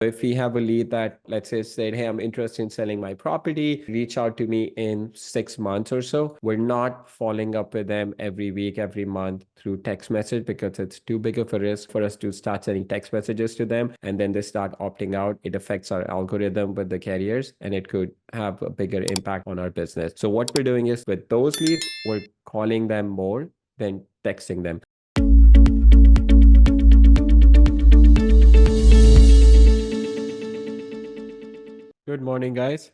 If we have a lead that, let's say, said, hey, I'm interested in selling my property, reach out to me in 6 months or so. We're not following up with them every week, every month through text message because it's too big of a risk for us to start sending text messages to them. And then they start opting out. It affects our algorithm with the carriers and it could have a bigger impact on our business. So what we're doing is with those leads, we're calling them more than texting them. Good morning, guys.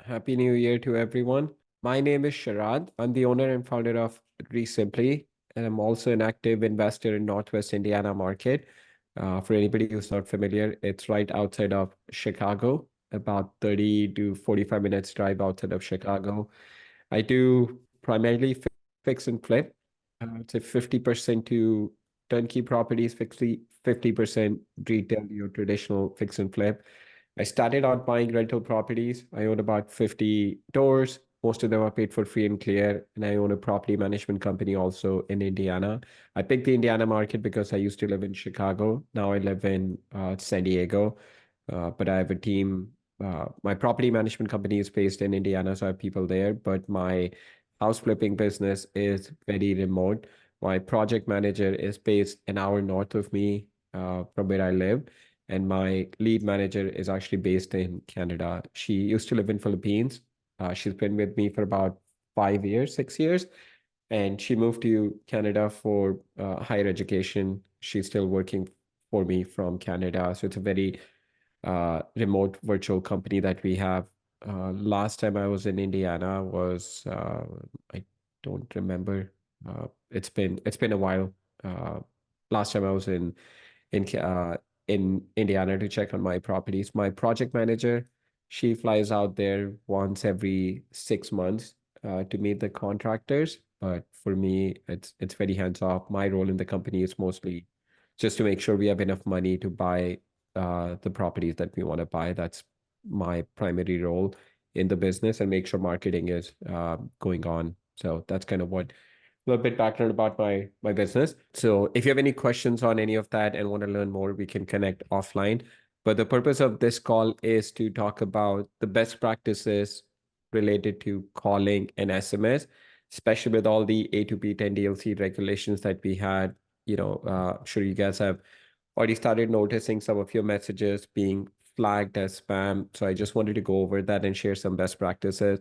Happy New Year to everyone. My name is Sharad. I'm the owner and founder of REsimpli, and I'm also an active investor in Northwest Indiana market. For anybody who's not familiar, it's right outside of Chicago, about 30 to 45 minutes drive outside of Chicago. I do primarily fix and flip. It's a 50% to turnkey properties, 50% retail, your traditional fix and flip. I started out buying rental properties. I own about 50 doors. Most of them are paid for free and clear. And I own a property management company also in Indiana. I picked the Indiana market because I used to live in Chicago. Now I live in San Diego. But I have a team. My property management company is based in Indiana, so I have people there. But my house flipping business is very remote. My project manager is based an hour north of me from where I live. And my lead manager is actually based in Canada. She used to live in Philippines. She's been with me for about 5 years, 6 years, and she moved to Canada for higher education. She's still working for me from Canada. So it's a very remote virtual company that we have. Last time I was in Indiana was I don't remember. It's been a while. Last time I was in in Indiana to check on my properties. My project manager, she flies out there once every 6 months to meet the contractors. But for me, it's very hands off. My role in the company is mostly just to make sure we have enough money to buy the properties that we want to buy. That's my primary role in the business and make sure marketing is going on. So that's kind of what a little bit background about my business. So if you have any questions on any of that and want to learn more, we can connect offline. But the purpose of this call is to talk about the best practices related to calling and SMS, especially with all the A2P 10 DLC regulations that we had. I'm sure you guys have already started noticing some of your messages being flagged as spam. So I just wanted to go over that and share some best practices.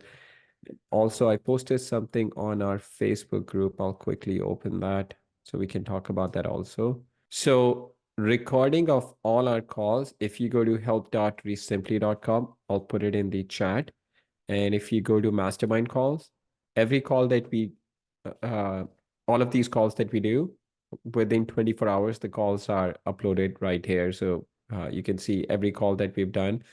Also, I posted something on our Facebook group. I'll quickly open that so we can talk about that also. So recording of all our calls, if you go to help.resimpli.com, I'll put it in the chat. And if you go to mastermind calls, every call that all of these calls that we do, within 24 hours, the calls are uploaded right here. So you can see every call that we've done.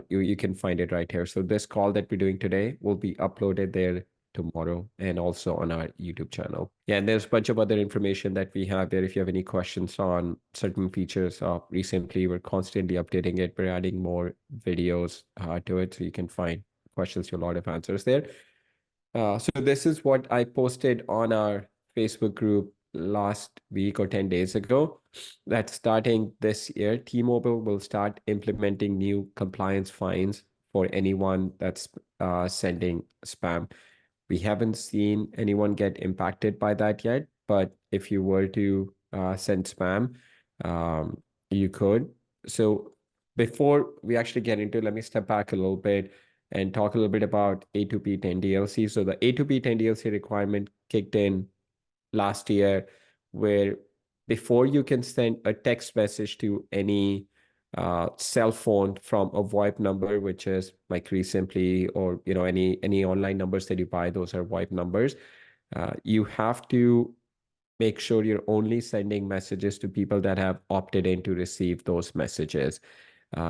You can find it right here. So this call that we're doing today will be uploaded there tomorrow and also on our YouTube channel. Yeah, and there's a bunch of other information that we have there. If you have any questions on certain features of REsimpli, we're constantly updating it. We're adding more videos to it, so you can find questions to a lot of answers there. So this is what I posted on our Facebook group last week or 10 days ago, that starting this year, T-Mobile will start implementing new compliance fines for anyone that's sending spam. We haven't seen anyone get impacted by that yet, but if you were to send spam, you could. So before we actually get into it, let me step back a little bit and talk a little bit about A2P 10 DLC. So the A2P 10 DLC requirement kicked in last year, where before you can send a text message to any cell phone from a VoIP number, which is like REsimpli, or any online numbers that you buy, those are VoIP numbers. You have to make sure you're only sending messages to people that have opted in to receive those messages.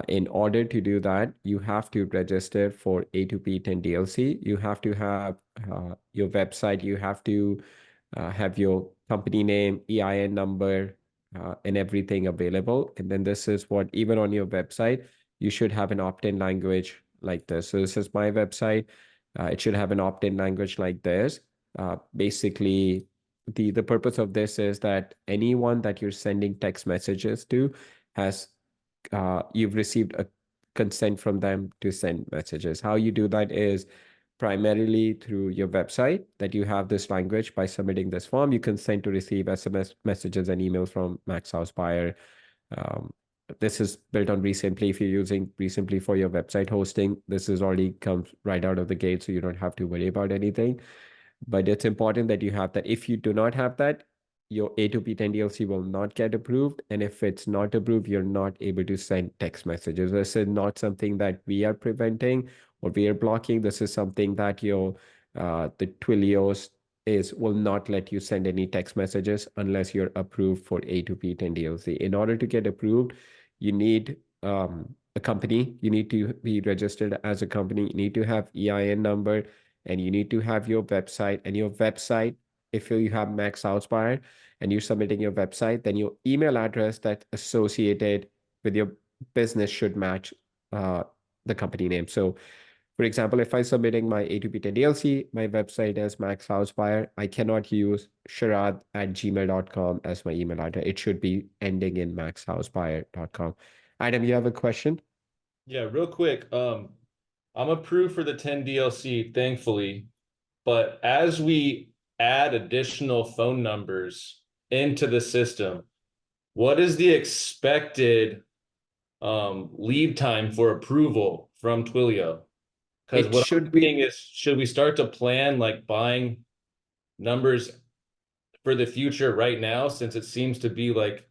In order to do that, you have to register for A2P 10 DLC. You have to have your website. You have to have your company name, EIN number, and everything available. And then this is what, even on your website, you should have an opt-in language like this. So this is my website. It should have an opt-in language like this. Basically, the purpose of this is that anyone that you're sending text messages to has you've received a consent from them to send messages. How you do that is primarily through your website that you have this language. By submitting this form, you consent to receive SMS messages and emails from Max House Buyer. Um, this is built on REsimpli. If you're using REsimpli for your website hosting, this is already comes right out of the gate, so you don't have to worry about anything. But it's important that you have that. If you do not have that, your A2P10 DLC will not get approved. And if it's not approved, you're not able to send text messages. This is not something that we are preventing or we are blocking. This is something that your the Twilios is will not let you send any text messages unless you're approved for A2P10 DLC. In order to get approved, you need a company. You need to be registered as a company. You need to have EIN number, and you need to have your website. And your website, if you have Max Outspire and you're submitting your website, then your email address that's associated with your business should match the company name. So, for example, if I'm submitting my A2P10 DLC, my website is Max Housefire. I cannot use sharad@gmail.com as my email address. It should be ending in maxhousefire.com. Adam, you have a question? Yeah, real quick. I'm approved for the 10 DLC, thankfully. But as we add additional phone numbers into the system, what is the expected lead time for approval from Twilio? Because It what I'm should thinking be. is, should we start to plan like buying numbers for the future right now, since it seems to be like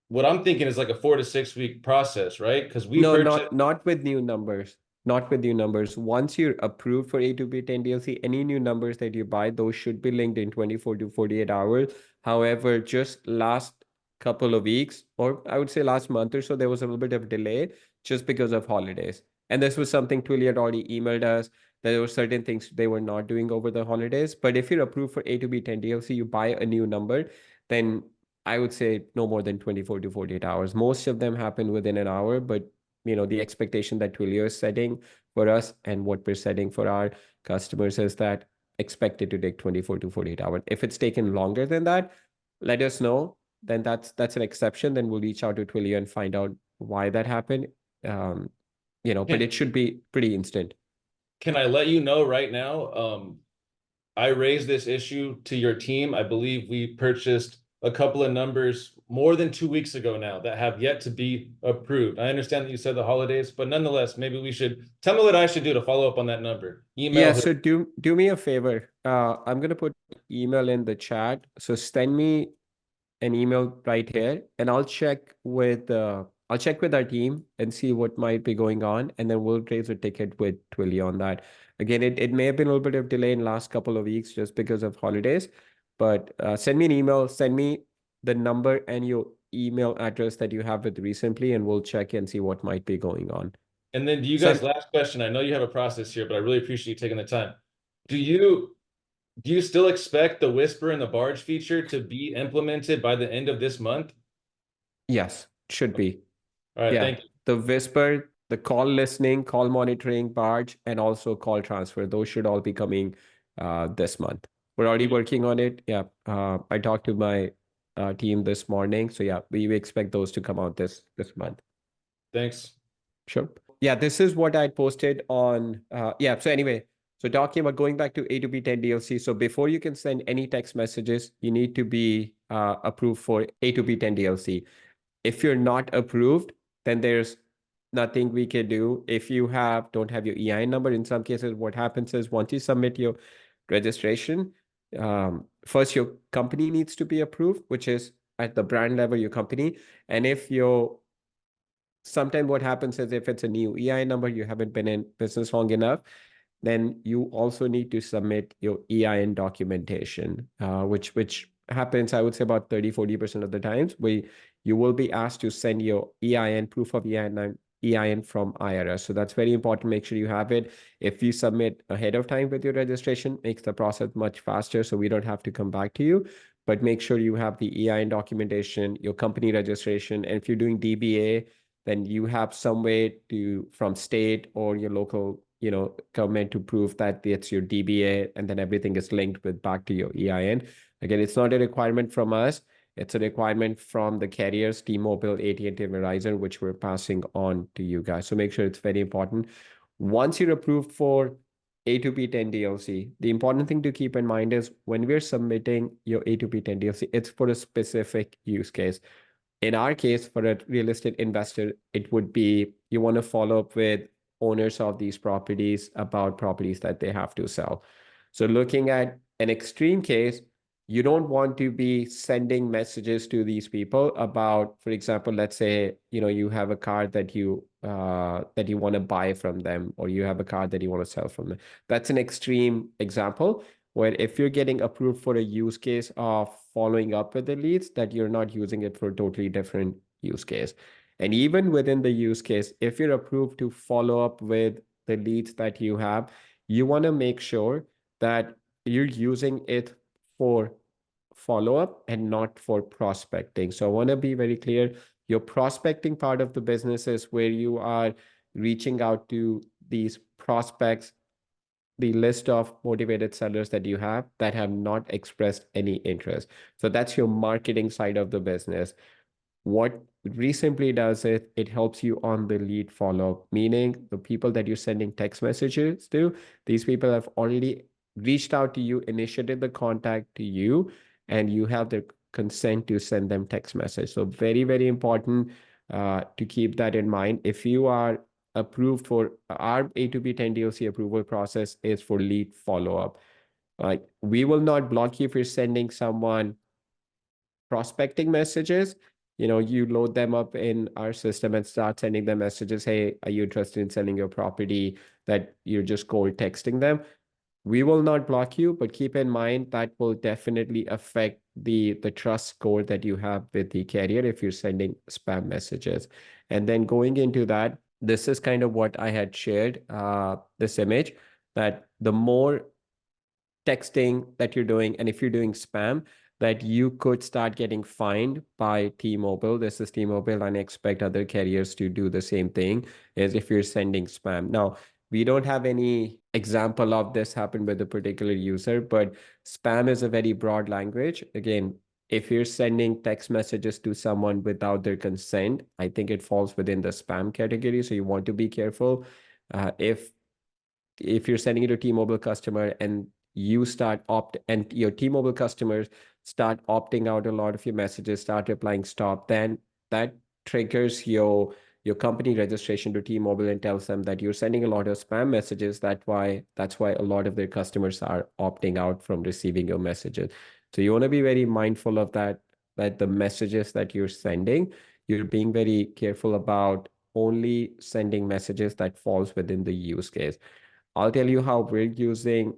what I'm thinking is like a 4 to 6 week process, right? Because we No, purchased. not with new numbers. Not with new numbers. Once you're approved for A2P10 DLC, any new numbers that you buy, those should be linked in 24 to 48 hours. However, just last couple of weeks, or I would say last month or so, there was a little bit of delay just because of holidays. And this was something Twilio had already emailed us. There were certain things they were not doing over the holidays. But if you're approved for A2P10 DLC, you buy a new number, then I would say no more than 24 to 48 hours. Most of them happen within an hour, but the expectation that Twilio is setting for us and what we're setting for our customers is that expected to take 24 to 48 hours. If it's taken longer than that, let us know. Then that's an exception. Then we'll reach out to Twilio and find out why that happened. Um, but Can, it should be pretty instant. can I let you know right now? I raised this issue to your team. I believe we purchased a couple of numbers more than 2 weeks ago now that have yet to be approved. I understand that you said the holidays, but nonetheless, maybe we should tell me what I should do to follow up on that number. Yeah, Email who? so do me a favor. I'm gonna put email in the chat. So send me an email right here, and I'll check with our team and see what might be going on, and then we'll raise a ticket with Twilio on that. Again, it may have been a little bit of delay in last couple of weeks just because of holidays, but send me an email, send me the number and your email address that you have with recently, and we'll check and see what might be going on. And then do you So guys, last question, I know you have a process here, but I really appreciate you taking the time. Do you still expect the Whisper and the Barge feature to be implemented by the end of this month? yes, should be. All right, Yeah, thank you. the whisper, the call listening, call monitoring, barge, and also call transfer. Those should all be coming this month. We're already working on it. Yeah, I talked to my team this morning, so yeah, we expect those to come out this month. Thanks. Sure. Yeah, this is what I posted on. Yeah. So anyway, so talking about going back to A2P10 DLC. So before you can send any text messages, you need to be approved for A2P10 DLC. If you're not approved, then there's nothing we can do. If you don't have your EIN number, in some cases, what happens is once you submit your registration, first your company needs to be approved, which is at the brand level, your company. And if your sometimes what happens is if it's a new EIN number, you haven't been in business long enough, then you also need to submit your EIN documentation, which happens, I would say about 30-40% of the times. You will be asked to send your EIN, proof of EIN from IRS. So that's very important. Make sure you have it. If you submit ahead of time with your registration, makes the process much faster, so we don't have to come back to you. But make sure you have the EIN documentation, your company registration, and if you're doing DBA, then you have some way to from state or your local government to prove that it's your DBA, and then everything is linked with back to your EIN. Again, it's not a requirement from us. It's a requirement from the carriers, T-Mobile, AT&T, Verizon, which we're passing on to you guys. So make sure it's very important. Once you're approved for A2P10 DLC, the important thing to keep in mind is when we're submitting your A2P10 DLC, it's for a specific use case. In our case, for a real estate investor, it would be you want to follow up with owners of these properties about properties that they have to sell. So looking at an extreme case, you don't want to be sending messages to these people about, for example, let's say, you have a car that you want to buy from them, or you have a car that you want to sell from them. That's an extreme example where if you're getting approved for a use case of following up with the leads, that you're not using it for a totally different use case. And even within the use case, if you're approved to follow up with the leads that you have, you want to make sure that you're using it for follow up and not for prospecting. So I want to be very clear. Your prospecting part of the business is where you are reaching out to these prospects, the list of motivated sellers that you have that have not expressed any interest. So that's your marketing side of the business. What REsimpli does, it helps you on the lead follow-up, meaning the people that you're sending text messages to, these people have already reached out to you, initiated the contact to you, and you have the consent to send them text message. So very, very important to keep that in mind. If you are approved for our A2P10 DLC approval process is for lead follow-up. Like we will not block you for sending someone prospecting messages. You load them up in our system and start sending them messages. Hey, are you interested in selling your property? That you're just cold texting them. We will not block you, but keep in mind that will definitely affect the trust score that you have with the carrier if you're sending spam messages. And then going into that, this is kind of what I had shared, this image, that the more texting that you're doing, and if you're doing spam, that you could start getting fined by T-Mobile. This is T-Mobile, and I expect other carriers to do the same thing as if you're sending spam. Now, we don't have any example of this happen with a particular user, but spam is a very broad language. Again, if you're sending text messages to someone without their consent, I think it falls within the spam category. So you want to be careful. If you're sending it to a T-Mobile customer and you start and your T-Mobile customers start opting out a lot of your messages, start replying stop, then that triggers your company registration to T-Mobile and tells them that you're sending a lot of spam messages. That's why a lot of their customers are opting out from receiving your messages. So you want to be very mindful of that the messages that you're sending, you're being very careful about only sending messages that falls within the use case. I'll tell you how we're using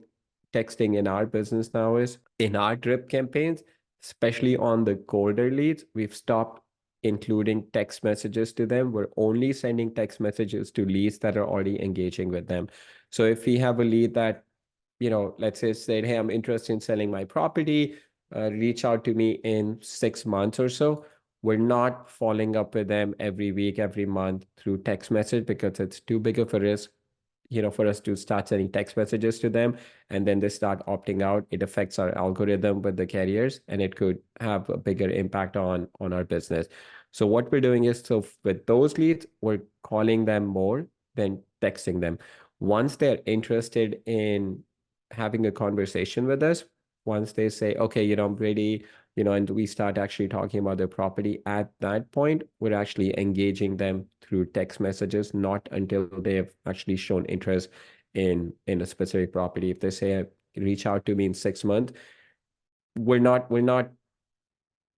texting in our business now is in our drip campaigns, especially on the colder leads, we've stopped including text messages to them. We're only sending text messages to leads that are already engaging with them. So if we have a lead that, let's say said, hey, I'm interested in selling my property, reach out to me in 6 months or so. We're not following up with them every week, every month through text message because it's too big of a risk for us to start sending text messages to them and then they start opting out. It affects our algorithm with the carriers and it could have a bigger impact on our business. So what we're doing is, so with those leads, we're calling them more than texting them. Once they're interested in having a conversation with us, once they say, okay, I'm ready, and we start actually talking about their property, at that point, we're actually engaging them through text messages, not until they've actually shown interest in a specific property. If they say, reach out to me in 6 months, we're not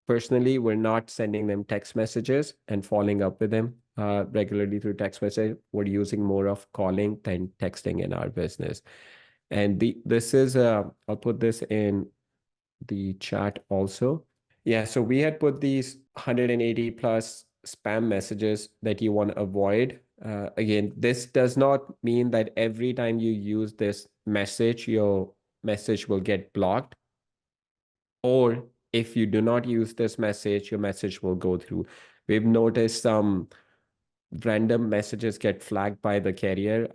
personally, we're not sending them text messages and following up with them regularly through text message. We're using more of calling than texting in our business. And this is, I'll put this in the chat also. Yeah, so we had put these 180 plus spam messages that you want to avoid. Again, this does not mean that every time you use this message, your message will get blocked. Or if you do not use this message, your message will go through. We've noticed some random messages get flagged by the carrier.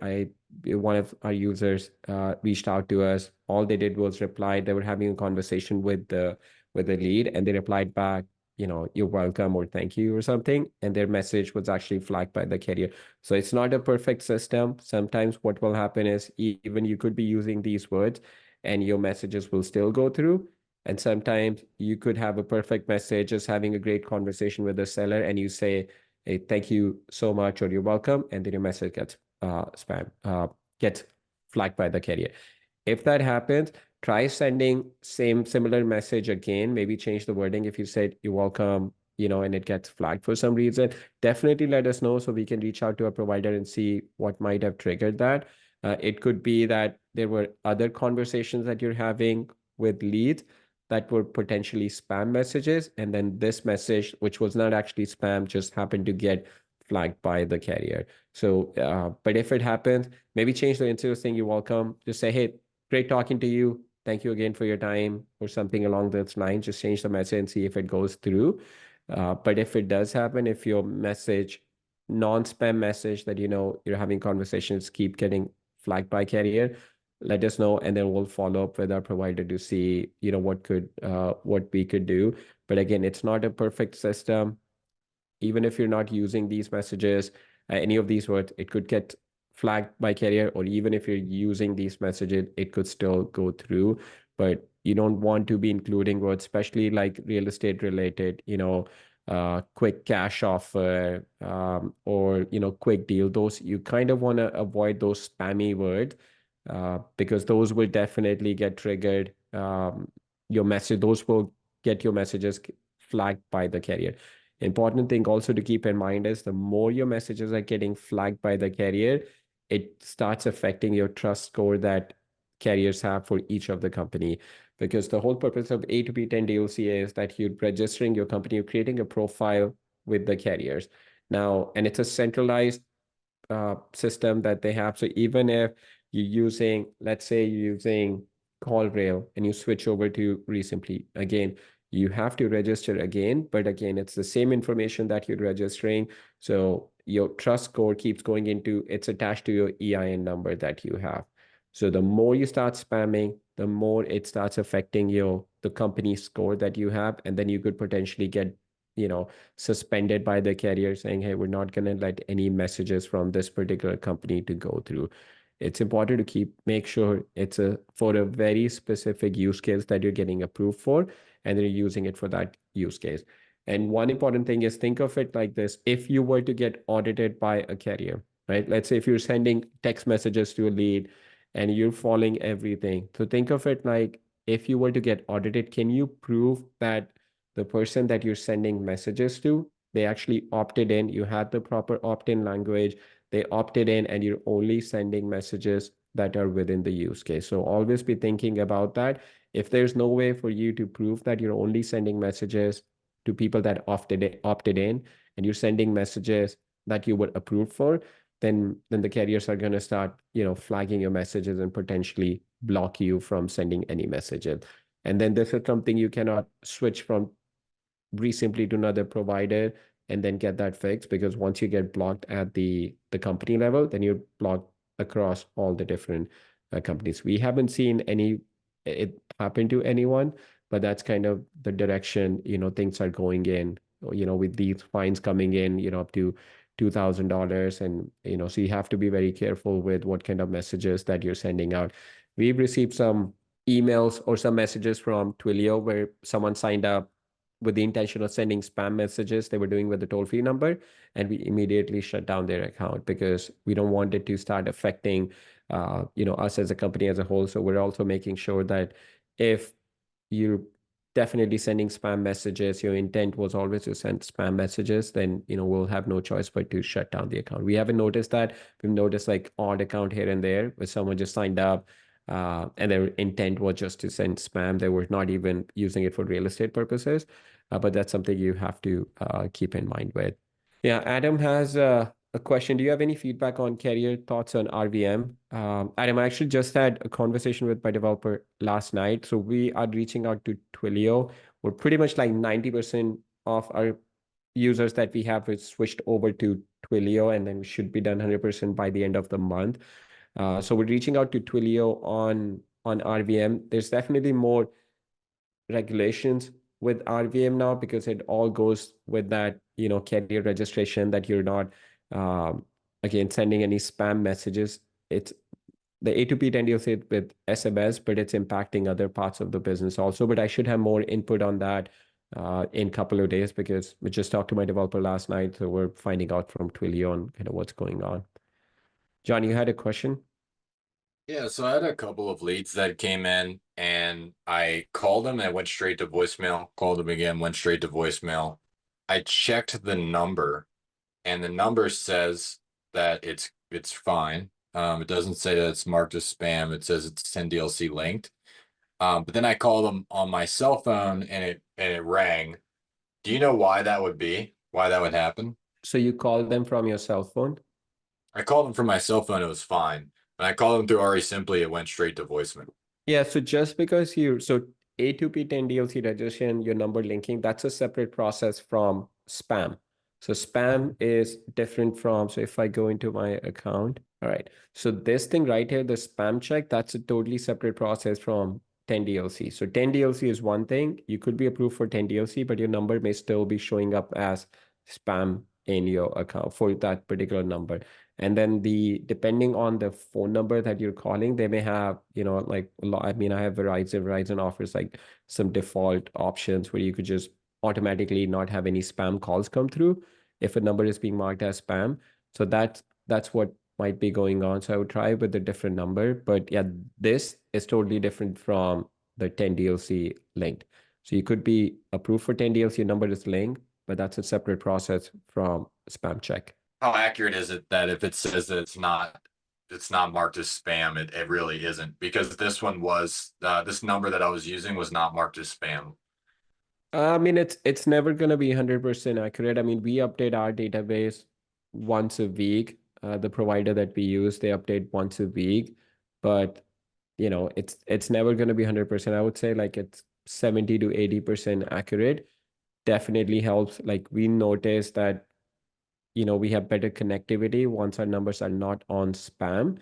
One of our users reached out to us. All they did was reply. They were having a conversation with the lead, and they replied back, you're welcome or thank you or something, and their message was actually flagged by the carrier. So it's not a perfect system. Sometimes what will happen is even you could be using these words and your messages will still go through. And sometimes you could have a perfect message, just having a great conversation with the seller, and you say, hey, thank you so much, or you're welcome, and then your message gets flagged by the carrier. If that happens, try sending same similar message again. Maybe change the wording. If you said you're welcome, and it gets flagged for some reason, definitely let us know so we can reach out to a provider and see what might have triggered that. It could be that there were other conversations that you're having with leads that were potentially spam messages, and then this message, which was not actually spam, just happened to get flagged by the carrier. So, but if it happens, maybe change the instead of saying you're welcome, just say, hey, great talking to you. Thank you again for your time, or something along those lines. Just change the message and see if it goes through. But if it does happen, if your message, non-spam message that you're having conversations keep getting flagged by carrier, let us know, and then we'll follow up with our provider to see, what we could do. But again, it's not a perfect system. Even if you're not using these messages, any of these words, it could get flagged by carrier, or even if you're using these messages, it could still go through. But you don't want to be including words, especially like real estate related, quick cash offer, or quick deal. Those you kind of want to avoid those spammy words, because those will definitely get triggered. Your message, those will get your messages flagged by the carrier. Important thing also to keep in mind is the more your messages are getting flagged by the carrier, it starts affecting your trust score that carriers have for each of the company. Because the whole purpose of A to B10 DLC is that you're registering your company, you're creating a profile with the carriers. Now, and it's a centralized system that they have. So even if you're using, let's say you're using CallRail and you switch over to REsimpli, again, you have to register again, but again, it's the same information that you're registering. So your trust score keeps going into, it's attached to your EIN number that you have. So the more you start spamming, the more it starts affecting the company score that you have, and then you could potentially get, suspended by the carrier saying, hey, we're not going to let any messages from this particular company to go through. It's important to make sure it's for a very specific use case that you're getting approved for, and then you're using it for that use case. And one important thing is, think of it like this. If you were to get audited by a carrier, right? Let's say if you're sending text messages to a lead and you're following everything. So think of it like, if you were to get audited, can you prove that the person that you're sending messages to, they actually opted in, you had the proper opt-in language, they opted in, and you're only sending messages that are within the use case. So always be thinking about that. If there's no way for you to prove that you're only sending messages to people that opted in, and you're sending messages that you were approved for, then the carriers are going to start, flagging your messages and potentially block you from sending any messages. And then this is something you cannot switch from REsimpli to another provider and then get that fixed, because once you get blocked at the company level, then you're blocked across all the different companies. We haven't seen it happen to anyone, but that's kind of the direction, things are going in, with these fines coming in, up to $2,000. And, so you have to be very careful with what kind of messages that you're sending out. We've received some emails or some messages from Twilio where someone signed up with the intention of sending spam messages they were doing with the toll-free number, and we immediately shut down their account because we don't want it to start affecting us as a company as a whole. So we're also making sure that if you're definitely sending spam messages, your intent was always to send spam messages, then we'll have no choice but to shut down the account. We haven't noticed that. We've noticed like odd account here and there where someone just signed up, and their intent was just to send spam. They were not even using it for real estate purposes. But that's something you have to keep in mind with. Yeah, Adam has a question. Do you have any feedback on carrier thoughts on RVM? Adam, I actually just had a conversation with my developer last night. So we are reaching out to Twilio. We're pretty much like 90% of our users that we have is switched over to Twilio, and then we should be done 100% by the end of the month. So we're reaching out to Twilio on RVM. There's definitely more regulations with RVM now because it all goes with that, carrier registration that you're not, um, again, sending any spam messages. It's the A2P 10 deals it with SMS, but it's impacting other parts of the business also. But I should have more input on that in a couple of days because we just talked to my developer last night. So we're finding out from Twilio on kind of what's going on. John, you had a question? Yeah, so I had a couple of leads that came in and I called them and it went straight to voicemail, called them again, went straight to voicemail. I checked the number and the number says that it's fine. It doesn't say that it's marked as spam. It says it's 10DLC linked. But then I called them on my cell phone and it rang. Do you know why that would be? Why that would happen? So you call them from your cell phone? I called them from my cell phone, it was fine. When I called them through REsimpli, it went straight to voicemail. Yeah, so just because so A2P 10 DLC registration, your number linking, that's a separate process from spam. So spam is different from, so if I go into my account, all right. So this thing right here, the spam check, that's a totally separate process from 10 DLC. So 10 DLC is one thing. You could be approved for 10 DLC, but your number may still be showing up as spam in your account for that particular number. And then depending on the phone number that you're calling, they may have, like a lot. I mean, I have Verizon. Verizon offers like some default options where you could just automatically not have any spam calls come through if a number is being marked as spam. So that's what might be going on. So I would try with a different number. But yeah, this is totally different from the 10 DLC linked. So you could be approved for 10 DLC, your number is linked, but that's a separate process from spam check. How accurate is it that if it says that it's not marked as spam, it really isn't? Because this one was this number that I was using was not marked as spam. I mean, it's never gonna be 100% accurate. I mean, we update our database once a week. The provider that we use, they update once a week, but it's never gonna be 100%. I would say like it's 70 to 80% accurate. Definitely helps. Like we notice that we have better connectivity once our numbers are not on spam.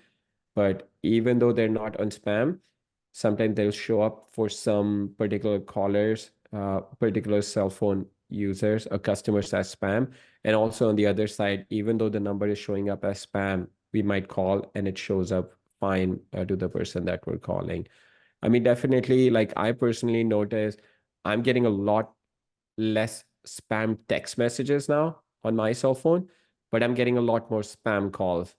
But even though they're not on spam, sometimes they'll show up for some particular callers, particular cell phone users or customers as spam. And also on the other side, even though the number is showing up as spam, we might call and it shows up fine to the person that we're calling. I mean, definitely, like I personally notice I'm getting a lot less spam text messages now on my cell phone, but I'm getting a lot more spam calls.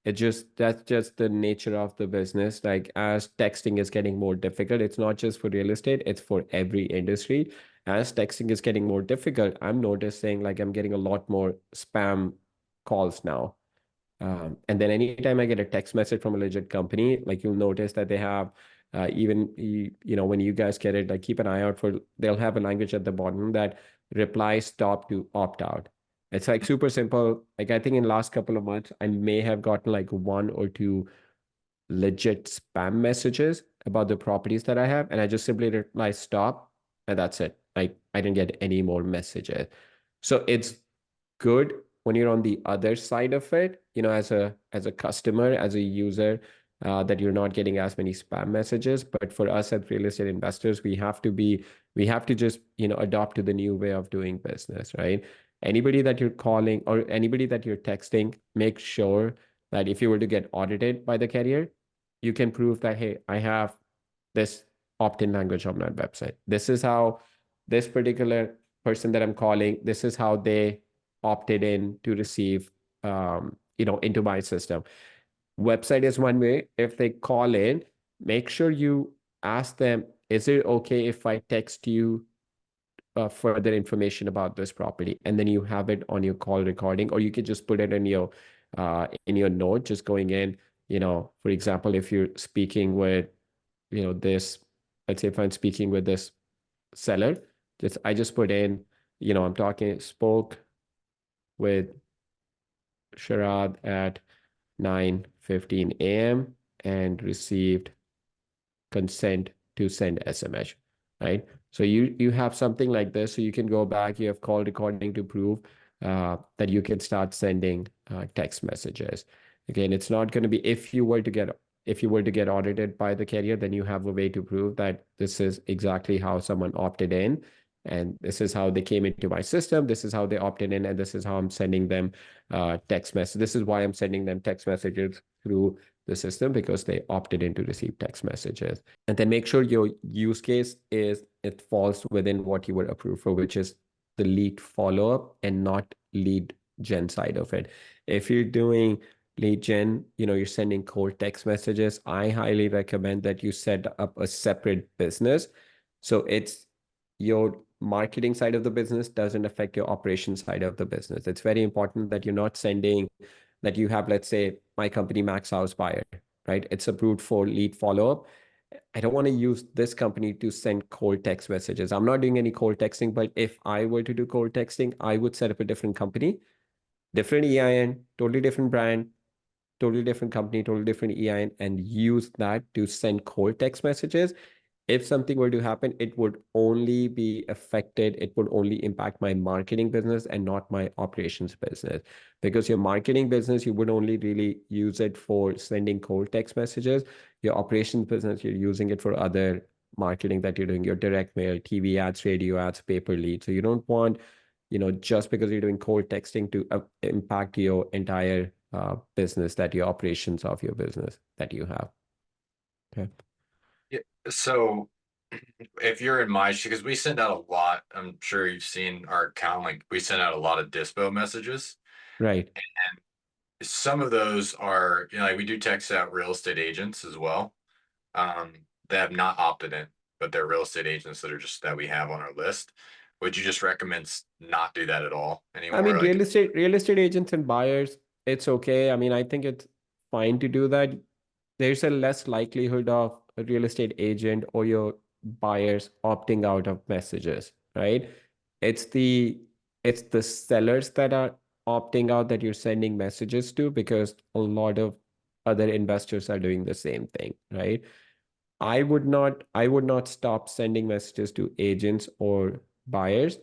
That's just the nature of the business. Like as texting is getting more difficult, it's not just for real estate, it's for every industry. As texting is getting more difficult, I'm noticing like I'm getting a lot more spam calls now. And then anytime I get a text message from a legit company, like you'll notice that they have even when you guys get it, like keep an eye out for they'll have a language at the bottom that reply stop to opt out. It's like super simple. Like I think in the last couple of months, I may have gotten like one or two legit spam messages about the properties that I have, and I just simply reply stop, and that's it. I didn't get any more messages. So it's good when you're on the other side of it, as a customer, as a user, that you're not getting as many spam messages. But for us as real estate investors, we have to just, adopt to the new way of doing business, right? Anybody that you're calling or anybody that you're texting, make sure that if you were to get audited by the carrier, you can prove that, hey, I have this opt-in language on my website. This is how this particular person that I'm calling, this is how they opted in to receive into my system. Website is one way. If they call in, make sure you ask them, is it okay if I text you further information about this property? And then you have it on your call recording, or you could just put it in your note, just going in, for example, if you're speaking with, this, let's say if I'm speaking with this seller, I just put in, I'm spoke with Sharad at 9:15 a.m. and received consent to send SMS, right? So you have something like this, so you can go back, you have call recording to prove that you can start sending text messages. Again, it's not going to be if you were to get audited by the carrier, then you have a way to prove that this is exactly how someone opted in. And this is how they came into my system. This is how they opted in, and this is how I'm sending them text message. This is why I'm sending them text messages through the system, because they opted in to receive text messages. And then make sure your use case is it falls within what you were approved for, which is the lead follow-up and not lead gen side of it. If you're doing lead gen, you're sending cold text messages, I highly recommend that you set up a separate business. So it's your marketing side of the business doesn't affect your operation side of the business. It's very important that you're not sending that you have, let's say, my company Max House Buyer, right? It's approved for lead follow-up. I don't want to use this company to send cold text messages. I'm not doing any cold texting, but if I were to do cold texting, I would set up a different company, different EIN, totally different brand, totally different company, totally different EIN, and use that to send cold text messages. If something were to happen, it would only be affected, it would only impact my marketing business and not my operations business. Because your marketing business, you would only really use it for sending cold text messages. Your operations business, you're using it for other marketing that you're doing, your direct mail, TV ads, radio ads, paper leads. So you don't want, just because you're doing cold texting to impact your entire business, that your operations of your business that you have. Okay. Yeah. So if you're in my shoes, because we send out a lot, I'm sure you've seen our account, like we send out a lot of dispo messages. Right. And some of those are, like we do text out real estate agents as well. That have not opted in, but they're real estate agents that we have on our list. Would you just recommend not do that at all I anymore? mean, Like, real estate agents and buyers, it's okay. I mean, I think it's fine to do that. There's a less likelihood of a real estate agent or your buyers opting out of messages, right? It's the it's the sellers that are opting out that you're sending messages to, because a lot of other investors are doing the same thing, right? I would not stop sending messages to agents or buyers.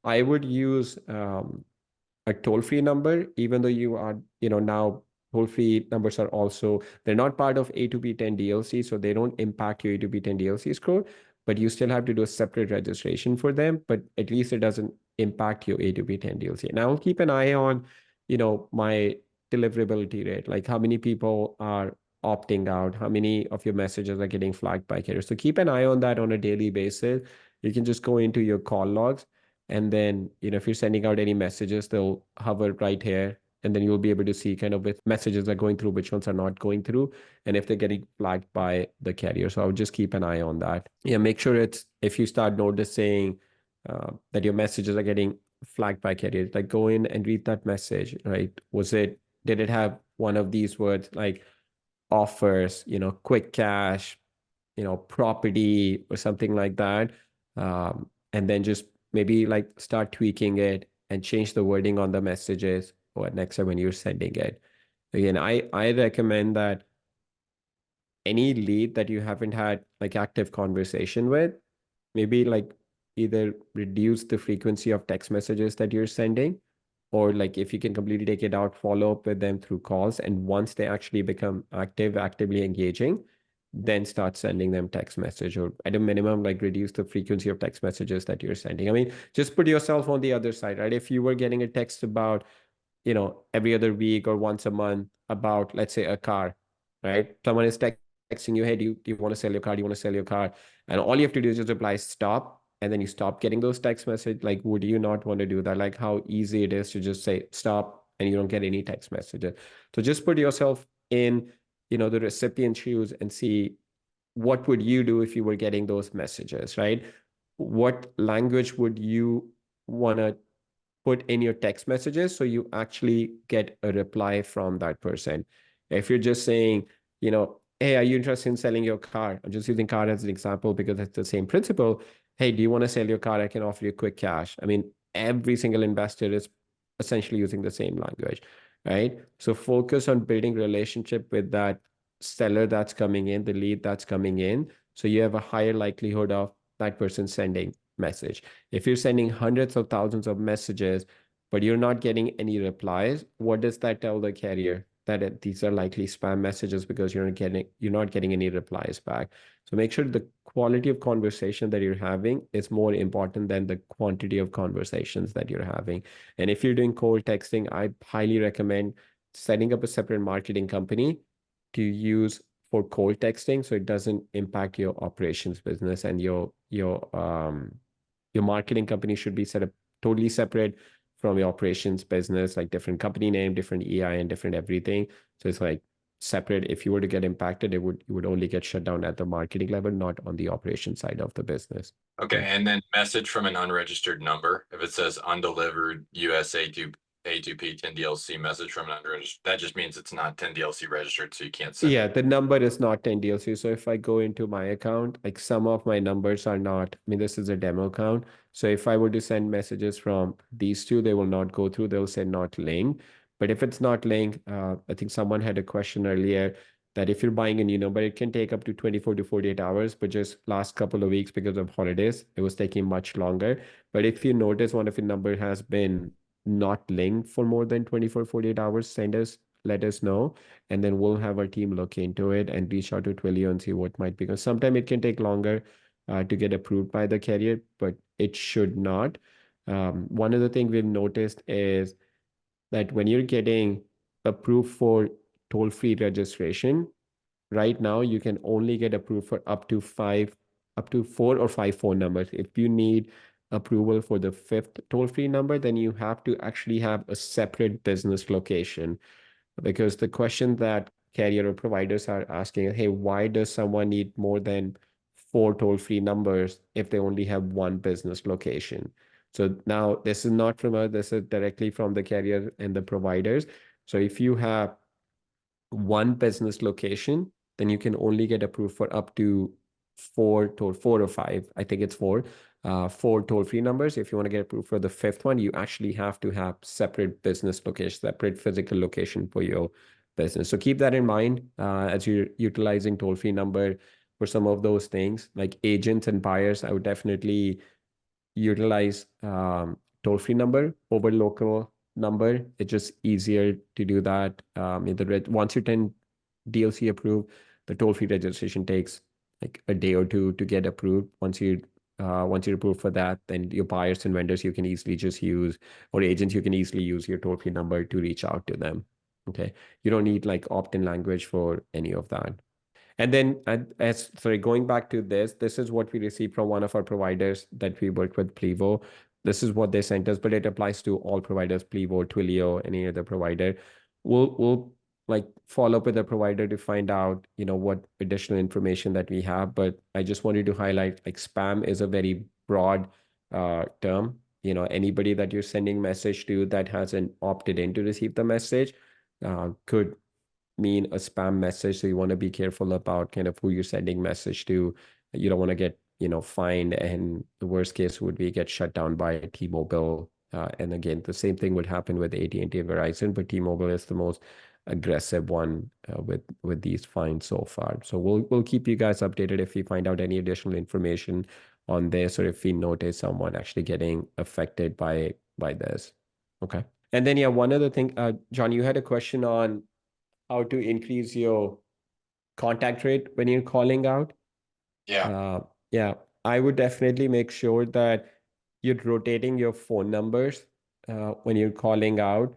I would use a toll-free number, even though you are, now toll-free numbers are also, they're not part of A2P10 DLC, so they don't impact your A2P10 DLC score, but you still have to do a separate registration for them, but at least it doesn't impact your A2P10 DLC. And I'll keep an eye on, my deliverability rate, like how many people are opting out, how many of your messages are getting flagged by carriers. So keep an eye on that on a daily basis. You can just go into your call logs, and then, if you're sending out any messages, they'll hover right here. And then you'll be able to see kind of which messages are going through, which ones are not going through, and if they're getting flagged by the carrier. So I would just keep an eye on that. Yeah, make sure if you start noticing that your messages are getting flagged by carriers, like go in and read that message, right? Did it have one of these words like offers, quick cash, property or something like that. And then just maybe like start tweaking it and change the wording on the messages or next time when you're sending it. Again, I recommend that any lead that you haven't had like active conversation with, maybe like either reduce the frequency of text messages that you're sending, or like if you can completely take it out, follow up with them through calls. And once they actually become actively engaging, then start sending them text message, or at a minimum, like reduce the frequency of text messages that you're sending. I mean, just put yourself on the other side, right? If you were getting a text about, every other week or once a month about, let's say, a car, right? Someone is texting you, hey, do you want to sell your car? Do you want to sell your car? And all you have to do is just reply, stop. And then you stop getting those text messages. Like, would you not want to do that? Like how easy it is to just say stop and you don't get any text messages. So just put yourself in, the recipient shoes and see what would you do if you were getting those messages, right? What language would you want to put in your text messages so you actually get a reply from that person? If you're just saying, hey, are you interested in selling your car? I'm just using car as an example because it's the same principle. Hey, do you want to sell your car? I can offer you quick cash. I mean, every single investor is essentially using the same language, right? So focus on building relationship with that seller that's coming in, the lead that's coming in. So you have a higher likelihood of that person sending message. If you're sending hundreds of thousands of messages, but you're not getting any replies, what does that tell the carrier? these are likely spam messages because you're not getting any replies back. So make sure the quality of conversation that you're having is more important than the quantity of conversations that you're having. And if you're doing cold texting, I highly recommend setting up a separate marketing company to use for cold texting so it doesn't impact your operations business, and your marketing company should be set up totally separate from your operations business, like different company name, different EI, and different everything. So it's like separate. If you were to get impacted, you would only get shut down at the marketing level, not on the operation side of the business. Okay, and then message from an unregistered number. If it says undelivered USA2 A2P 10DLC message from an unregistered, that just means it's not 10DLC registered, so you can't send Yeah, it. the number is not 10 DLC. So if I go into my account, like some of my numbers are not, I mean, this is a demo account. So if I were to send messages from these two, they will not go through. They'll say not linked. But if it's not linked, I think someone had a question earlier that if you're buying a new number, it can take up to 24 to 48 hours. But just last couple of weeks because of holidays, it was taking much longer. But if you notice one of your number has been not linked for more than 24, 48 hours, let us know, and then we'll have our team look into it and reach out to Twilio and see what might be. Because sometimes it can take longer to get approved by the carrier, but it should not. One of the things we've noticed is that when you're getting approved for toll-free registration, right now you can only get approved for up to 4 or 5 phone numbers. If you need approval for the fifth toll-free number, then you have to actually have a separate business location, because the question that carrier or providers are asking, hey, why does someone need more than 4 toll-free numbers if they only have one business location? So now this is not from us, this is directly from the carrier and the providers. So if you have one business location, then you can only get approved for up to 4 or 5. I think it's 4 toll-free numbers. If you want to get approved for the fifth one, you actually have to have separate business location, separate physical location for your business. So keep that in mind as you're utilizing toll-free number for some of those things. Like agents and buyers, I would definitely utilize toll-free number over local number. It's just easier to do that. Once you 10 DLC approved, the toll-free registration takes like a day or two to get approved. Once you're approved for that, then your buyers and vendors you can easily just use, or agents you can easily use your toll-free number to reach out to them. Okay, you don't need like opt-in language for any of that. And then, sorry, going back to this is what we received from one of our providers that we work with, Plivo. This is what they sent us, but it applies to all providers, Plivo, Twilio, any other provider. We'll like follow up with the provider to find out, what additional information that we have. But I just wanted to highlight, like, spam is a very broad term. Anybody that you're sending message to that hasn't opted in to receive the message could mean a spam message. So you want to be careful about kind of who you're sending message to. You don't want to get, fined. And the worst case would be get shut down by T-Mobile. And again, the same thing would happen with AT&T and Verizon, but T-Mobile is the most aggressive one with these fines so far. So we'll keep you guys updated if we find out any additional information on this, or if we notice someone actually getting affected by this. Okay. And then, yeah, one other thing, John, you had a question on how to increase your contact rate when you're calling out. Yeah. Yeah, I would definitely make sure that you're rotating your phone numbers when you're calling out.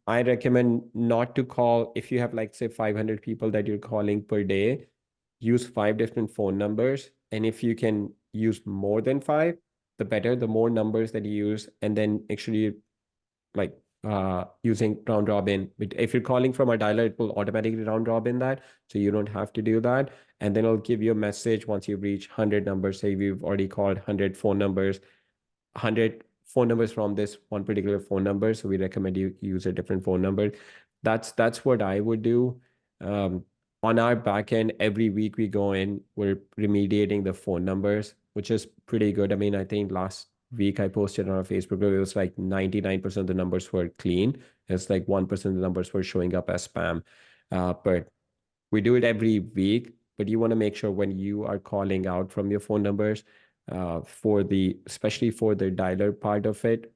I recommend not to call if you have, like, say 500 people that you're calling per day. Use 5 different phone numbers, and if you can use more than 5, the better. The more numbers that you use, and then make sure you like using round robin. But if you're calling from a dialer, it will automatically round robin that, so you don't have to do that. And then it'll give you a message once you reach 100 numbers. Say you've already called 100 phone numbers, 100 phone numbers from this one particular phone number, so we recommend you use a different phone number. That's what I would do. On our back end, every week we go in, we're remediating the phone numbers, which is pretty good. I mean, I think last week I posted on our Facebook group, it was like 99% of the numbers were clean. It's like 1% of the numbers were showing up as spam. But we do it every week, but you want to make sure when you are calling out from your phone numbers, especially for the dialer part of it,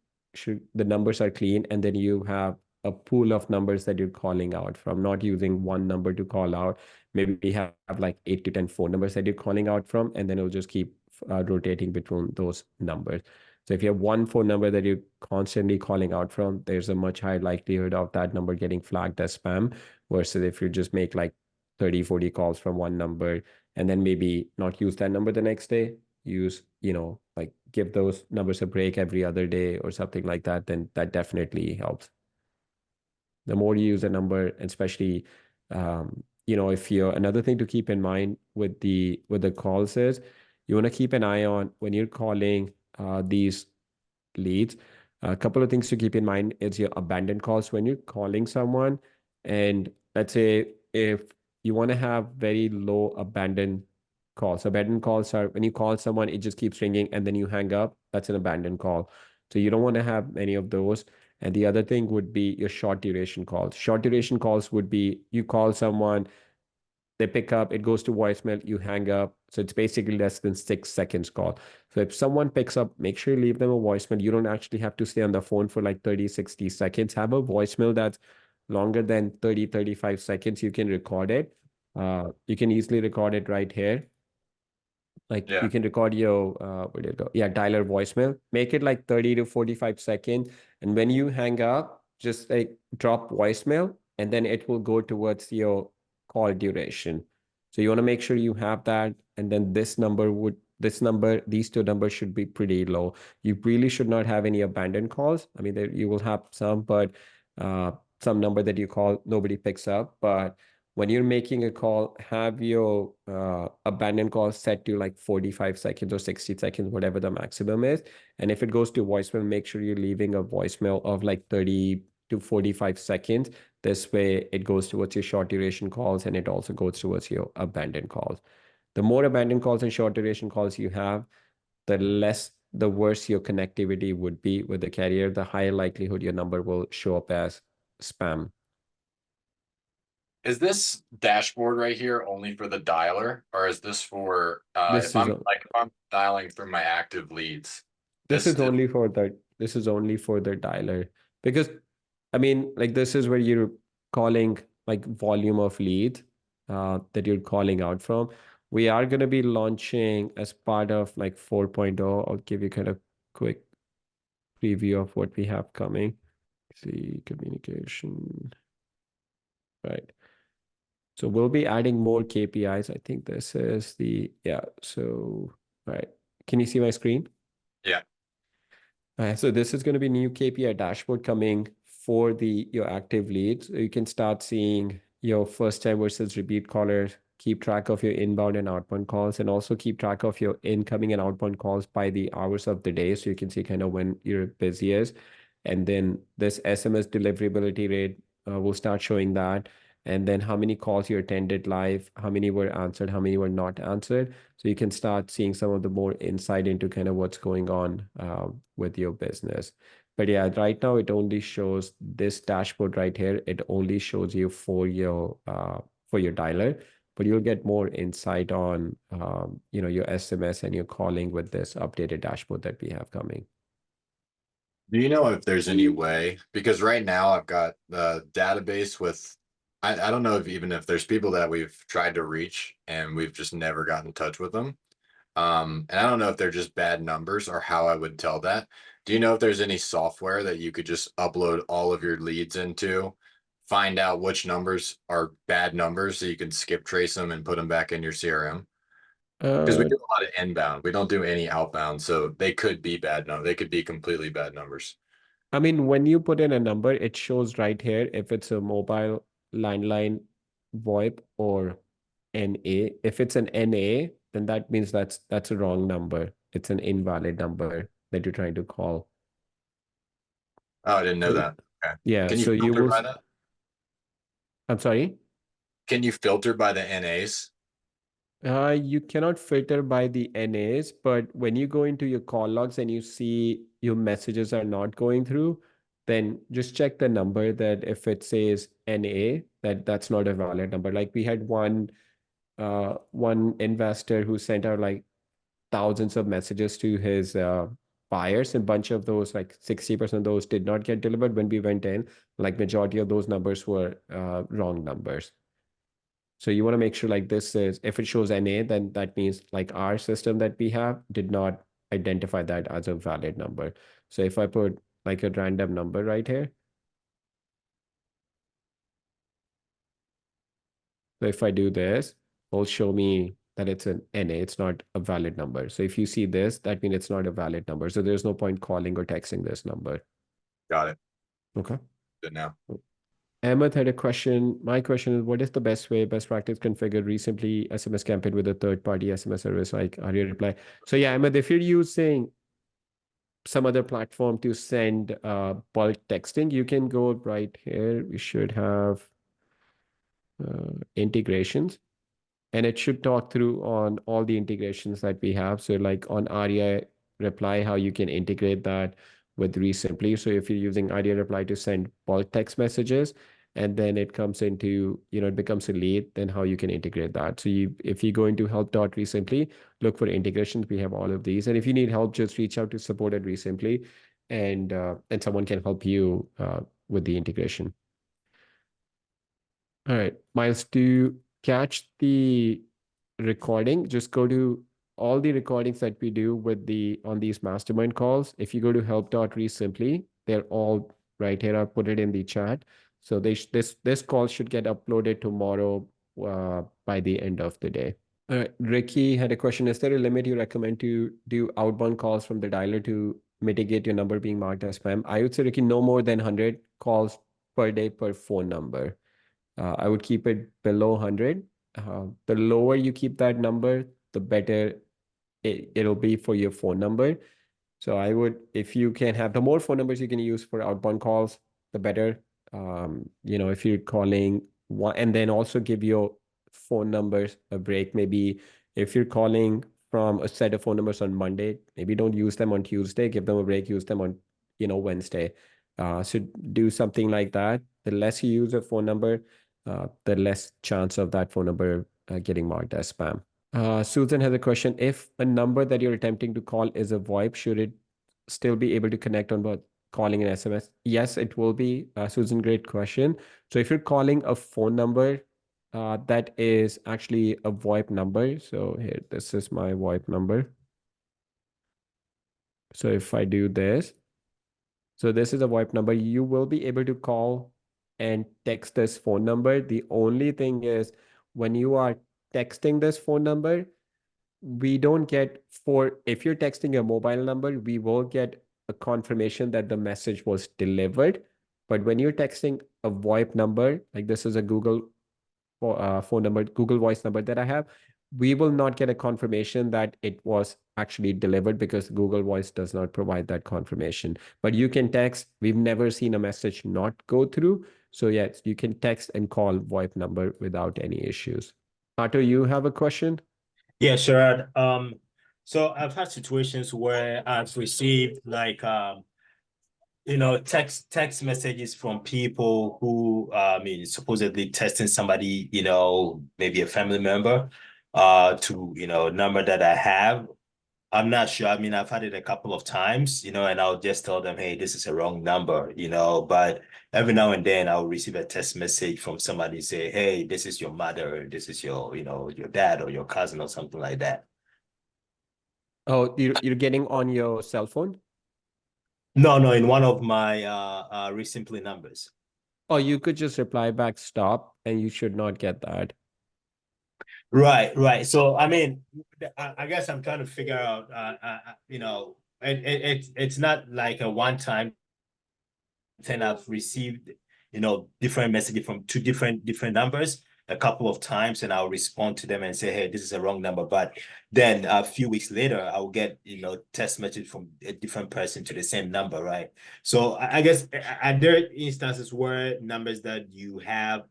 the numbers are clean, and then you have a pool of numbers that you're calling out from, not using one number to call out. Maybe have like 8 to 10 phone numbers that you're calling out from, and then it'll just keep rotating between those numbers. So if you have one phone number that you're constantly calling out from, there's a much higher likelihood of that number getting flagged as spam, versus if you just make like 30, 40 calls from one number and then maybe not use that number the next day, use, like give those numbers a break every other day or something like that, then that definitely helps. The more you use a number, especially, if you're another thing to keep in mind with the calls is you want to keep an eye on when you're calling these leads. A couple of things to keep in mind is your abandoned calls when you're calling someone. And let's say if you want to have very low abandoned calls. Abandoned calls are when you call someone, it just keeps ringing and then you hang up. That's an abandoned call. So you don't want to have many of those. And the other thing would be your short duration calls. Short duration calls would be you call someone, they pick up, it goes to voicemail, you hang up. So it's basically less than 6 seconds call. So if someone picks up, make sure you leave them a voicemail. You don't actually have to stay on the phone for like 30, 60 seconds. Have a voicemail that's longer than 30, 35 seconds. You can record it. You can easily record it right here. Like Yeah. you can record your where did it go? Yeah, dialer voicemail. Make it like 30 to 45 seconds. And when you hang up, just like drop voicemail and then it will go towards your call duration. So you want to make sure you have that. And then these two numbers should be pretty low. You really should not have any abandoned calls. I mean, you will have some, but uh, some number that you call, nobody picks up. But when you're making a call, have your abandoned call set to like 45 seconds or 60 seconds, whatever the maximum is. And if it goes to voicemail, make sure you're leaving a voicemail of like 30 to 45 seconds. This way it goes towards your short duration calls and it also goes towards your abandoned calls. The more abandoned calls and short duration calls you have, the worse your connectivity would be with the carrier, the higher likelihood your number will show up as spam. Is this dashboard right here only for the dialer, or is this for This is if I'm dialing through my active leads? This This is is only for the dialer, because I mean, like this is where you're calling like volume of lead that you're calling out from. We are going to be launching as part of like 4.0. I'll give you kind of quick preview of what we have coming. See communication, right? So we'll be adding more KPIs. I think this is yeah. So, right. Can you see my screen? yeah. So this is going to be new KPI dashboard coming for your active leads. So you can start seeing your first time versus repeat callers, keep track of your inbound and outbound calls, and also keep track of your incoming and outbound calls by the hours of the day. So you can see kind of when you're busiest. And then this SMS deliverability rate will start showing that. And then how many calls you attended live, how many were answered, how many were not answered. So you can start seeing some of the more insight into kind of what's going on with your business. But yeah, right now it only shows this dashboard right here. It only shows you for your dialer, but you'll get more insight on your SMS and your calling with this updated dashboard that we have coming. Do you know if there's any way? Because right now I've got the database with, I don't know if there's people that we've tried to reach and we've just never gotten in touch with them. And I don't know if they're just bad numbers or how I would tell that. Do you know if there's any software that you could just upload all of your leads into, find out which numbers are bad numbers so you can skip trace them and put them back in your CRM? Because we Uh, do a lot of inbound. We don't do any outbound. So they could be bad numbers. They could be completely bad numbers. I mean, when you put in a number, it shows right here if it's a mobile landline VoIP or NA. If it's an NA, then that means that's a wrong number. It's an invalid number that you're trying to call. Oh, I didn't know So that. Okay. yeah, Can you so you filter will. by that? I'm sorry. Can you filter by the NAs? You cannot filter by the NAs, but when you go into your call logs and you see your messages are not going through, then just check the number that if it says NA, that's not a valid number. Like we had one investor who sent out like thousands of messages to his buyers, and bunch of those, like 60% of those did not get delivered when we went in. Like majority of those numbers were wrong numbers. So you want to make sure like this is, if it shows NA, then that means like our system that we have did not identify that as a valid number. So if I put like a random number right here, so if I do this, it'll show me that it's an NA, it's not a valid number. So if you see this, that means it's not a valid number. So there's no point calling or texting this number. Got it. Okay. Good now. Ahmed had a question. My question is, what is the best practice configure REsimpli SMS campaign with a third-party SMS service like REreply? So yeah, Ahmed, if you're using some other platform to send bulk texting, you can go right here. We should have integrations, and it should talk through on all the integrations that we have. So like on ARIA reply, how you can integrate that with REsimpli. So if you're using ARIA reply to send bulk text messages, and then it comes into, it becomes a lead, then how you can integrate that. So if you go into help.REsimpli, look for integrations. We have all of these. And if you need help, just reach out to support at REsimpli, and someone can help you with the integration. All right, Miles, to catch the recording, just go to all the recordings that we do on these mastermind calls. If you go to help.REsimpli, they're all right here. I'll put it in the chat. So this call should get uploaded tomorrow by the end of the day. All right, Ricky had a question. Is there a limit you recommend to do outbound calls from the dialer to mitigate your number being marked as spam? I would say, Ricky, no more than 100 calls per day per phone number. I would keep it below 100. The lower you keep that number, the better it'll be for your phone number. So I would, if you can have the more phone numbers you can use for outbound calls, the better. If you're calling one, and then also give your phone numbers a break. Maybe if you're calling from a set of phone numbers on Monday, maybe don't use them on Tuesday, give them a break, use them on, Wednesday. So do something like that. The less you use a phone number, the less chance of that phone number getting marked as spam. Susan has a question. If a number that you're attempting to call is a VoIP, should it still be able to connect on both calling and SMS? Yes, it will be. Susan, great question. So if you're calling a phone number that is actually a VoIP number, so here, this is my VoIP number. So if I do this, so this is a VoIP number, you will be able to call and text this phone number. The only thing is when you are texting this phone number, we don't get, if you're texting a mobile number, we will get a confirmation that the message was delivered. But when you're texting a VoIP number, like this is a Google phone number, Google Voice number that I have, we will not get a confirmation that it was actually delivered because Google Voice does not provide that confirmation. But you can text. We've never seen a message not go through. So yes, you can text and call VoIP number without any issues. Otto, you have a question? Yeah, sure. So I've had situations where I've received text messages from people who, supposedly testing somebody, maybe a family member, to, number that I have. I'm not sure. I mean, I've had it a couple of times, and I'll just tell them, hey, this is a wrong number, but every now and then I'll receive a text message from somebody say, hey, this is your mother, this is your, your dad or your cousin or something like that. Oh, you're getting on your cell phone? No, in one of my REsimpli numbers. Oh, you could just reply back stop and you should not get that. Right. So, I mean, I guess I'm trying to figure out, it's not like a one-time thing. I've received, different messages from two different numbers a couple of times, and I'll respond to them and say, hey, this is a wrong number. But then a few weeks later, I'll get, text message from a different person to the same number, right? So I guess, are there instances where numbers that you have,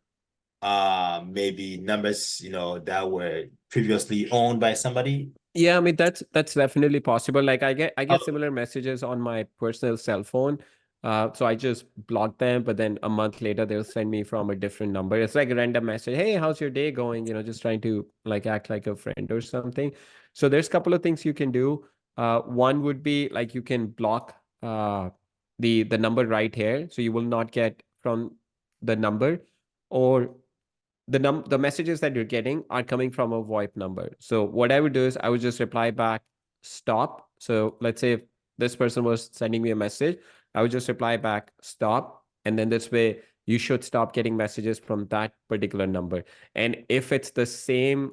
maybe numbers, that were previously owned by somebody? Yeah, I mean that's definitely possible. Like I get similar messages on my personal cell phone. So I just block them, but then a month later they'll send me from a different number. It's like a random message. Hey, how's your day going? Just trying to like act like a friend or something. So there's a couple of things you can do. One would be like you can block the number right here, so you will not get from the number, or the messages that you're getting are coming from a VoIP number. So what I would do is I would just reply back stop. So let's say if this person was sending me a message, I would just reply back stop, and then this way you should stop getting messages from that particular number. And if it's the same,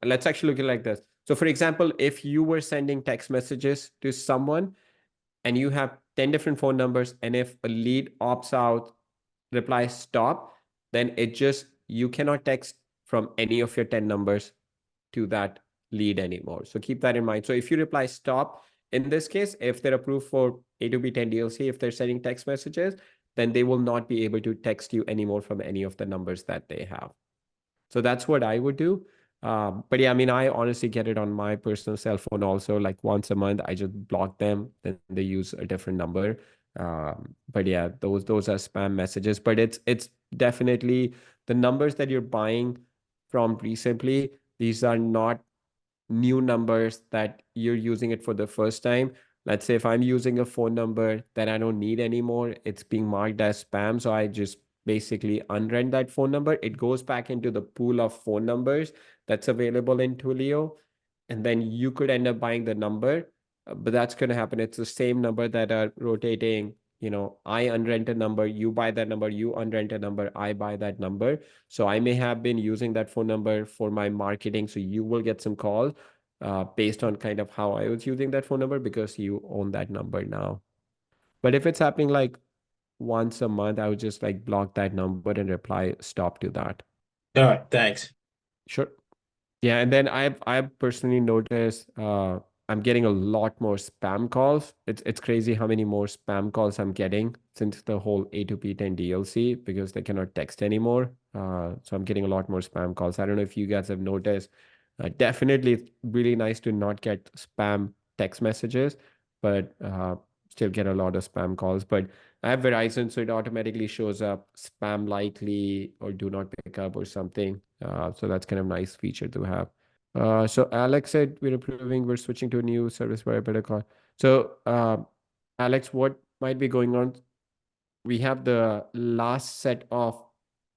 let's actually look at it like this. So for example, if you were sending text messages to someone and you have 10 different phone numbers, and if a lead opts out, reply stop, then it just, you cannot text from any of your 10 numbers to that lead anymore. So keep that in mind. So if you reply stop, in this case, if they're approved for A2B10 DLC, if they're sending text messages, then they will not be able to text you anymore from any of the numbers that they have. So that's what I would do. But yeah, I mean, I honestly get it on my personal cell phone also. Like once a month, I just block them, then they use a different number. But yeah, those are spam messages. But it's definitely the numbers that you're buying from REsimpli. These are not new numbers that you're using it for the first time. Let's say if I'm using a phone number that I don't need anymore, it's being marked as spam. So I just basically unrent that phone number. It goes back into the pool of phone numbers that's available in Twilio. And then you could end up buying the number, but that's going to happen. It's the same number that are rotating. I unrent a number, you buy that number, you unrent a number, I buy that number. So I may have been using that phone number for my marketing. So you will get some calls based on kind of how I was using that phone number because you own that number now. But if it's happening like once a month, I would just like block that number and reply stop to that. All right, thanks. Sure. Yeah, and then I've personally noticed I'm getting a lot more spam calls. It's crazy how many more spam calls I'm getting since the whole A2P10 DLC because they cannot text anymore. So I'm getting a lot more spam calls. I don't know if you guys have noticed. Definitely, it's really nice to not get spam text messages, but still get a lot of spam calls. But I have Verizon, so it automatically shows up spam likely or do not pick up or something. So that's kind of nice feature to have. So Alex said we're approving, we're switching to a new service for a better call. So Alex, what might be going on? We have the last set of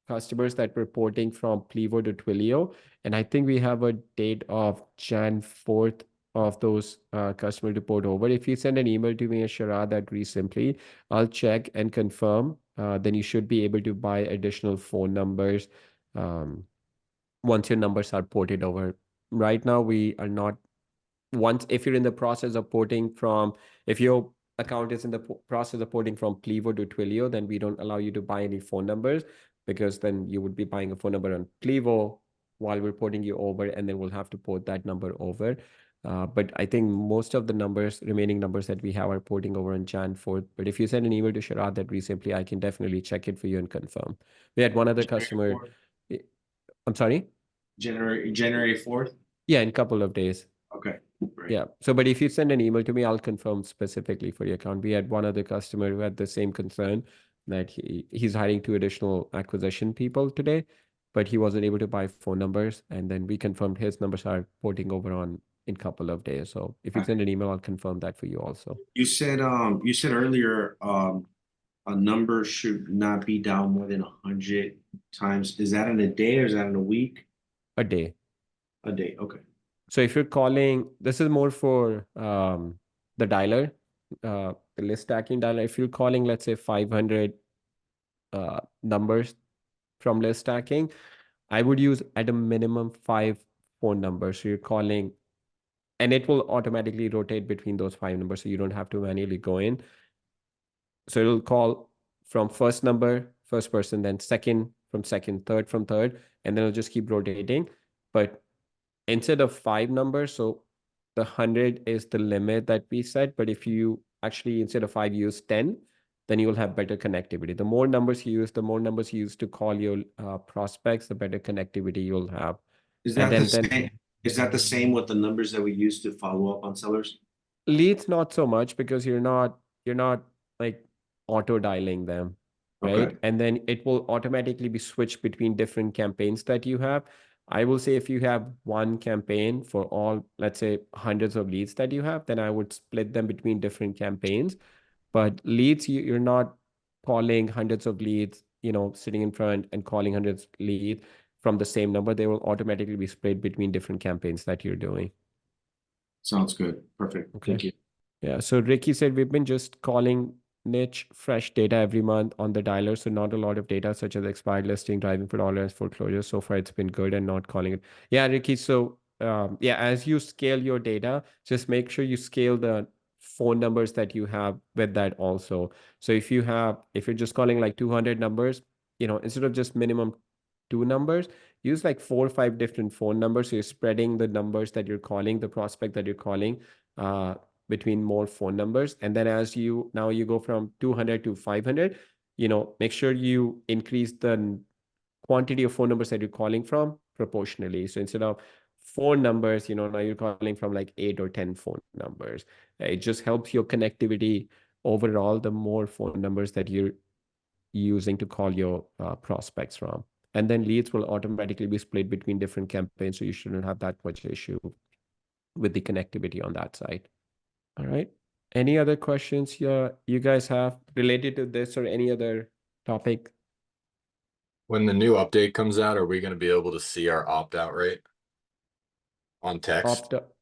customers that were porting from Plivo to Twilio, and I think we have a date of Jan 4th of those customer to port over. If you send an email to me at Sharad at REsimpli, I'll check and confirm. Then you should be able to buy additional phone numbers once your numbers are ported over. Right now, we are not once if you're in the process of porting from if your account is in the process of porting from Plivo to Twilio, then we don't allow you to buy any phone numbers because then you would be buying a phone number on Plivo while we're porting you over, and then we'll have to port that number over. But I think most of the remaining numbers that we have are porting over on Jan 4th. But if you send an email to Sharad that REsimpli, I can definitely check it for you and confirm. We had one other customer. I'm sorry? January 4th? Yeah, in a couple of days. Okay, great. Yeah. So, but if you send an email to me, I'll confirm specifically for your account. We had one other customer who had the same concern that he's hiring 2 additional acquisition people today, but he wasn't able to buy phone numbers. And then we confirmed his numbers are porting over on in a couple of days. So if you send an email, I'll confirm that for you also. You said earlier a number should not be down more than 100 times. Is that in a day or is that in a week? A day. A day, okay. So if you're calling, this is more for the dialer, the list stacking dialer. If you're calling, let's say 500 numbers from list stacking, I would use at a minimum 5 phone numbers. So you're calling, and it will automatically rotate between those 5 numbers. So you don't have to manually go in. So it'll call from first number, first person, then second from second, third from third, and then it'll just keep rotating. But instead of 5 numbers, so the 100 is the limit that we set. But if you actually, instead of 5, use 10, then you will have better connectivity. The more numbers you use, the more numbers you use to call your prospects, the better connectivity you'll have. Is that the same with the numbers that we use to follow up on sellers? Leads, not so much because you're not like auto dialing them, right? Okay. And then it will automatically be switched between different campaigns that you have. I will say if you have one campaign for all, let's say hundreds of leads that you have, then I would split them between different campaigns. But leads, you're not calling hundreds of leads, sitting in front and calling hundreds leads from the same number. They will automatically be split between different campaigns that you're doing. Sounds good. Perfect. Okay. Thank you. Yeah. So Ricky said we've been just calling niche fresh data every month on the dialer. So not a lot of data such as expired listing, driving for tolerance, foreclosure. So far it's been good and not calling it. Yeah, Ricky. So yeah, as you scale your data, just make sure you scale the phone numbers that you have with that also. So if you're just calling like 200 numbers, instead of just minimum two numbers, use like 4 or 5 different phone numbers. So you're spreading the numbers that you're calling, the prospect that you're calling, between more phone numbers. And then as you go from 200 to 500, make sure you increase the quantity of phone numbers that you're calling from proportionally. So instead of 4 numbers, now you're calling from like 8 or 10 phone numbers. It just helps your connectivity overall, the more phone numbers that you're using to call your prospects from. And then leads will automatically be split between different campaigns. So you shouldn't have that much issue with the connectivity on that side. All right. Any other questions you guys have related to this or any other topic? When the new update comes out, are we going to be able to see our opt-out rate on text? Opt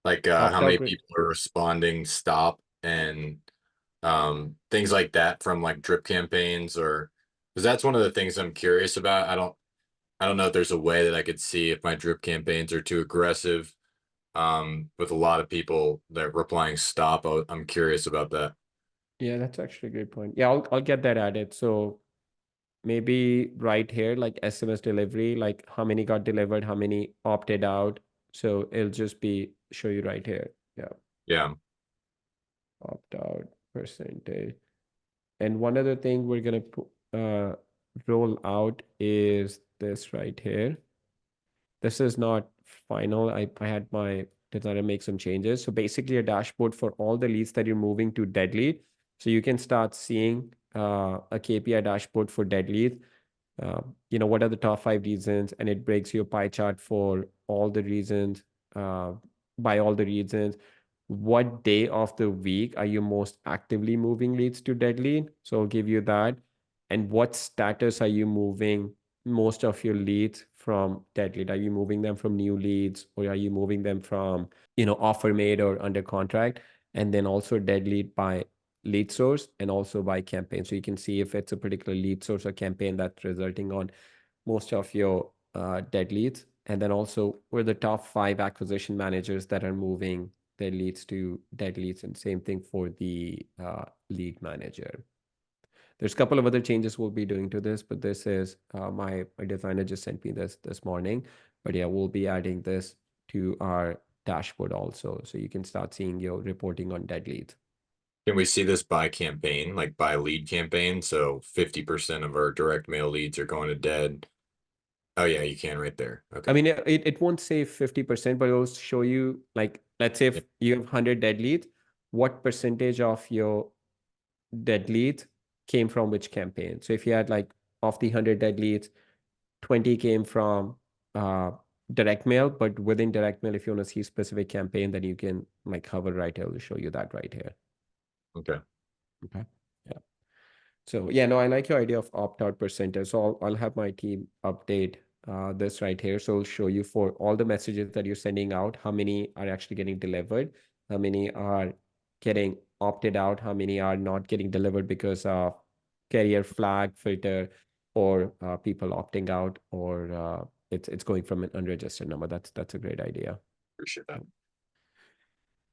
Like how many out rate. people are responding stop and things like that from like drip campaigns, or because that's one of the things I'm curious about. I don't know if there's a way that I could see if my drip campaigns are too aggressive with a lot of people that replying stop. I'm curious about that. Yeah, that's actually a great point. Yeah, I'll get that added. So maybe right here, like SMS delivery, like how many got delivered, how many opted out. So it'll just be show you right here. Yeah, Yeah. opt out percentage. And one other thing we're gonna roll out is this right here. This is not final. I had my designer make some changes. So basically a dashboard for all the leads that you're moving to dead lead. So you can start seeing a KPI dashboard for dead lead. What are the top 5 reasons? And it breaks your pie chart for all the reasons, uh, by all the reasons. What day of the week are you most actively moving leads to dead lead? So I'll give you that. And what status are you moving most of your leads from dead lead? Are you moving them from new leads, or are you moving them from, offer made or under contract? And then also dead lead by lead source and also by campaign. So you can see if it's a particular lead source or campaign that's resulting on most of your dead leads. And then also we're the top 5 acquisition managers that are moving their leads to dead leads, and same thing for the lead manager. There's a couple of other changes we'll be doing to this, but this is my designer just sent me this morning. But yeah, we'll be adding this to our dashboard also, so you can start seeing your reporting on dead leads. Can we see this by campaign, like by lead campaign? So 50% of our direct mail leads are going to dead. Oh yeah, you can right there. Okay. I mean, it won't say 50%, but it'll show you, like, let's say if you have 100 dead leads, what percentage of your dead leads came from which campaign. So if you had like of the 100 dead leads, 20 came from direct mail, but within direct mail, if you want to see specific campaign, then you can like hover right here. It'll show you that right here. Okay. Okay. Yeah. So yeah, no, I like your idea of opt-out percentage. So I'll have my team update this right here. So it'll show you for all the messages that you're sending out, how many are actually getting delivered, how many are getting opted out, how many are not getting delivered because of carrier flag filter, or people opting out, or it's going from an unregistered number. That's a great idea. Appreciate that.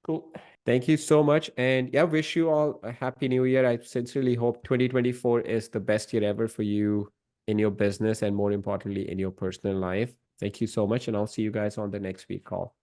Cool. Thank you so much. And yeah, wish you all a happy new year. I sincerely hope 2024 is the best year ever for you in your business and more importantly, in your personal life. Thank you so much. And I'll see you guys on the next week call.